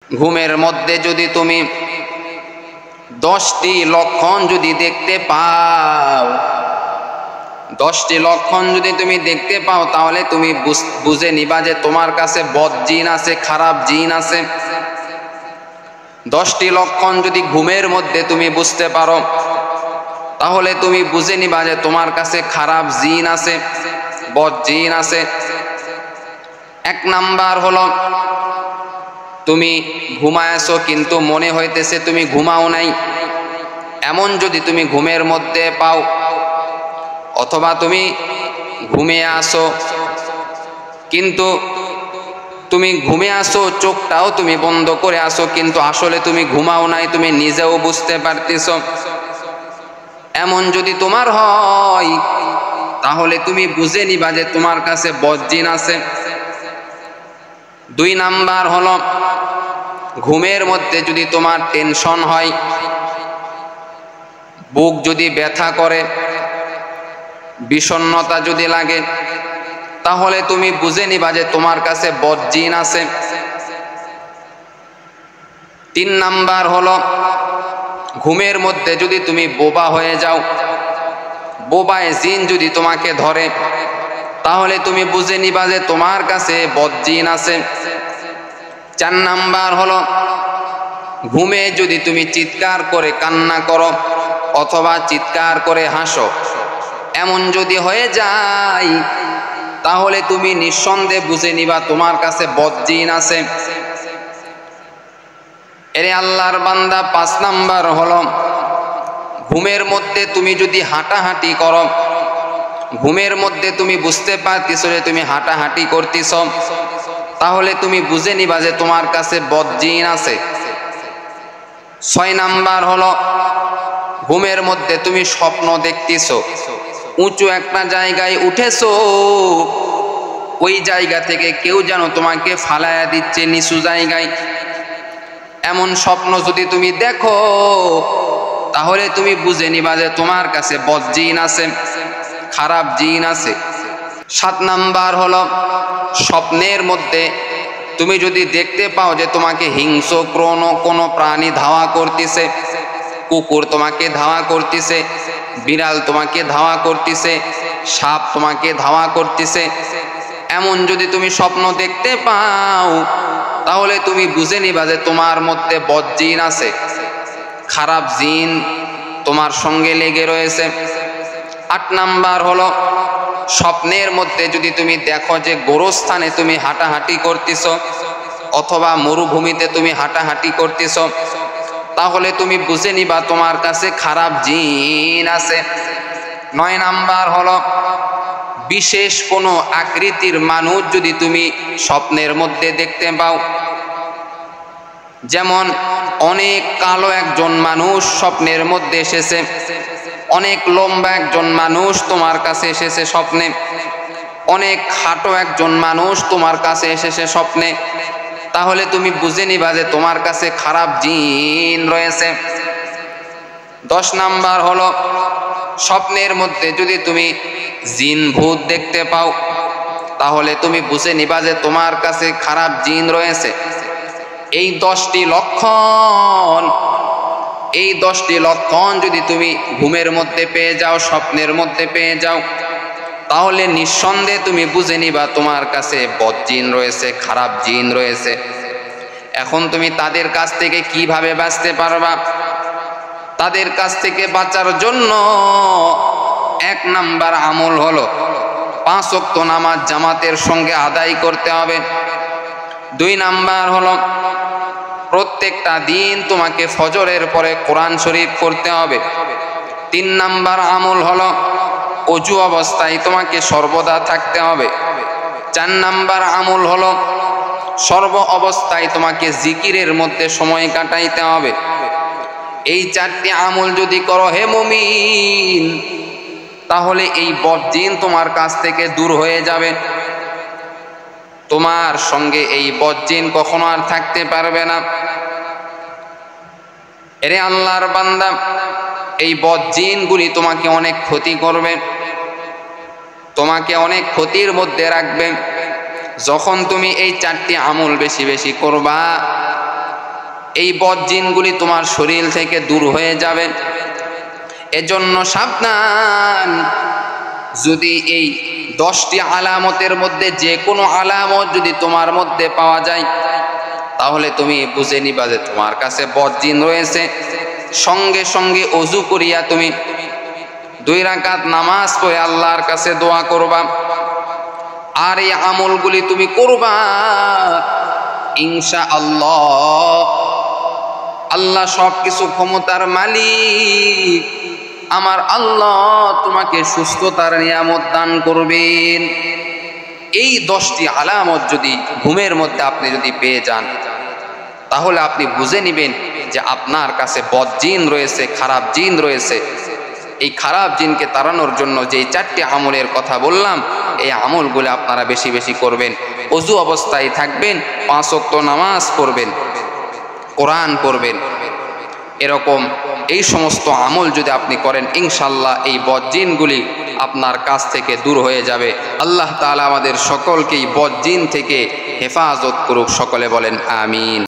ঘুমের মধ্যে যদি তুমি 10টি লক্ষণ যদি দেখতে পাও, 10টি লক্ষণ যদি তুমি দেখতে পাও, তাহলে তুমি বুঝে নিবা যে তোমার কাছে বদ জিন আছে, খারাপ জিন আছে। 10টি লক্ষণ যদি ঘুমের মধ্যে তুমি বুঝতে পারো, তাহলে তুমি বুঝে নিবা যে তোমার কাছে খারাপ জিন আছে, বদ জিন আছে। 1 নাম্বার হলো, তুমি ঘুমায়ছো কিন্তু মনে হইতেছে তুমি ঘুমাও নাই, এমন যদি তুমি ঘুমের মধ্যে পাও, অথবা তুমি ঘুমিয়ে আসো কিন্তু তুমি ঘুমিয়ে আসো, চোখটাও তুমি বন্ধ করে আসো, কিন্তু আসলে তুমি ঘুমাও নাই, তুমি নিজেও বুঝতে পারতেছো, এমন যদি তোমার হয়, তাহলে তুমি বুঝে নিবা যে তোমার কাছে বদ জিন আছে। 2 নাম্বার হলো, ঘুমের মধ্যে যদি তোমার টেনশন হয়, বুক যদি ব্যথা করে, বিষণ্ণতা যদি লাগে, তাহলে তুমি বুঝে নিবা যে তোমার কাছে বদ জিন আছে। 3 নাম্বার হলো, ঘুমের মধ্যে যদি তুমি বোবা হয়ে যাও, বোবায় জিন যদি তোমাকে ধরে, তাহলে তুমি বুঝে নিবা যে তোমার কাছে বদ জিন আছে। 4 নাম্বার হলো, ঘুমে যদি তুমি চিৎকার করে কান্না করো অথবা চিৎকার করে হাসো, এমন যদি হয়ে যায়, তাহলে তুমি নিঃসন্দেহে বুঝে নিবা তোমার কাছে বদ জিন আছে। এরে আল্লাহর বান্দা, 5 নাম্বার হলো, ঘুমের মধ্যে তুমি যদি হাঁটাহাঁটি করো, ঘুমের মধ্যে তুমি বুঝতে পারতেছো যে তুমি হাঁটাহাঁটি করতেছ, তাহলে তুমি বুঝে নিবা যে তোমার কাছে বদ জিন আছে। 6 নাম্বার হলো, ঘুমের মধ্যে তুমি স্বপ্ন দেখতেছো, উঁচু একটা জায়গায় উঠেছো, ওই জায়গা থেকে কেউ যেন তোমাকে ফালায়া দিচ্ছে নিচু জায়গায়, এমন স্বপ্ন যদি তুমি দেখো, তাহলে তুমি বুঝে নিবা যে তোমার কাছে বদ জিন আছে, খারাপ জিন আছে। 7 নাম্বার হলো, স্বপ্নের মধ্যে তুমি যদি দেখতে পাও যে তোমাকে হিংস্র কোনো প্রাণী ধাওয়া করতেছে, কুকুর তোমাকে ধাওয়া করতেছে, বিড়াল তোমাকে ধাওয়া করতেছে, সাপ তোমাকে ধাওয়া করতেছে, এমন যদি তুমি স্বপ্ন দেখতে পাও, তাহলে তুমি বুঝে নিবা যে তোমার মধ্যে বদ জিন আছে, খারাপ জিন তোমার সঙ্গে লেগে রয়েছে। 8 নাম্বার হলো, স্বপ্নের মধ্যে যদি তুমি দেখো যে গোরস্থানে তুমি হাঁটাহাঁটি করতেছ অথবা মরুভূমিতে তুমি হাঁটাহাঁটি করতেছ, তাহলে তুমি বুঝে নিবা তোমার কাছে খারাপ জিন আছে। 9 নাম্বার হলো, বিশেষ কোনো আকৃতির মানুষ যদি তুমি স্বপ্নের মধ্যে দেখতে পাও, যেমন অনেক কালো একজন মানুষ স্বপ্নের মধ্যে এসেছে, অনেক লম্বা একজন মানুষ তোমার কাছে এসেছে স্বপ্নে, অনেক খাটো একজন মানুষ তোমার কাছে এসেছে স্বপ্নে, তাহলে তুমি বুঝে নিবা যে তোমার কাছে খারাপ জিন রয়েছে। 10 নাম্বার হলো, স্বপ্নের মধ্যে যদি তুমি জিন ভূত দেখতে পাও, তাহলে তুমি বুঝে নিবা যে তোমার কাছে খারাপ জিন রয়েছে। এই 10টি লক্ষণ, এই 10টি লক্ষণ যদি তুমি ঘুমের মধ্যে পেয়ে যাও, স্বপ্নের মধ্যে পেয়ে যাও, তাহলে নিঃসন্দেহে তুমি বুঝে নিবা তোমার কাছে বদ জিন রয়েছে, খারাপ জিন রয়েছে। এখন তুমি তাদের কাছ থেকে কিভাবে বাঁচতে পারবা? তাদের কাছ থেকে বাঁচার জন্য 1 নাম্বার আমল হলো 5 ওয়াক্ত নামাজ জামাতের সঙ্গে আদায় করতে হবে। 2 নাম্বার হলো, প্রত্যেকটা দিন তোমাকে ফজরের পরে কোরআন শরীফ পড়তে হবে। 3 নাম্বার আমল হলো, অজু অবস্থায় তোমাকে সর্বদা থাকতে হবে। 4 নাম্বার আমল হলো, সর্ব অবস্থায় তোমাকে জিকিরের মধ্যে সময় কাটাইতে হবে। এই 4টি আমল যদি করো হে মুমিন, তাহলে এই বদ জিন তোমার কাছ থেকে দূর হয়ে যাবে, তোমার সঙ্গে এই বদ জিন কখনো আর থাকতে পারবে না। এরে আল্লাহর বান্দা, এই বদ জিনগুলি তোমাকে অনেক ক্ষতি করবে, তোমাকে অনেক ক্ষতির মধ্যে রাখবে। যখন তুমি এই 4টি আমল বেশি বেশি করবা, এই বদজিনগুলি তোমার শরীর থেকে দূর হয়ে যাবে। এজন্য সাবধান, যদি এই 10টি আলামতের মধ্যে যে কোনো আলামত যদি তোমার মধ্যে পাওয়া যায়, তাহলে তুমি বুঝে নিবা যে তোমার কাছে বদজিন রয়েছে। সঙ্গে সঙ্গে ওযু করিয়া তুমি 2 রাকাত নামাজ পড়ে আল্লাহর কাছে দোয়া করবা, আর এই আমলগুলি তুমি করবা। ইনশাআল্লাহ আল্লাহ সবকিছু ক্ষমতার মালিক, আমার আল্লাহ তোমাকে সুস্থতার নিয়ামত দান করবেন। এই 10টি আলামত যদি ঘুমের মধ্যে আপনি যদি পেয়ে যান, তাহলে আপনি বুঝে নেবেন যে আপনার কাছে বদজিন রয়েছে, খারাপ জিন রয়েছে। এই খারাপ জিনকে তাড়ানোর জন্য যেই 4টি আমলের কথা বললাম, এই আমলগুলো আপনারা বেশি বেশি করবেন। ওযু অবস্থায় থাকবেন, 5 ওয়াক্ত নামাজ পড়বেন, কোরআন পড়বেন। এরকম এই সমস্ত আমল যদি আপনি করেন, ইনশাআল্লাহ এই বদজিনগুলি আপনার কাছ থেকে দূর হয়ে যাবে। আল্লাহ তাআলা আমাদের সকলকেই বদজিন থেকে হেফাজত করুক। সকলে বলেন আমিন।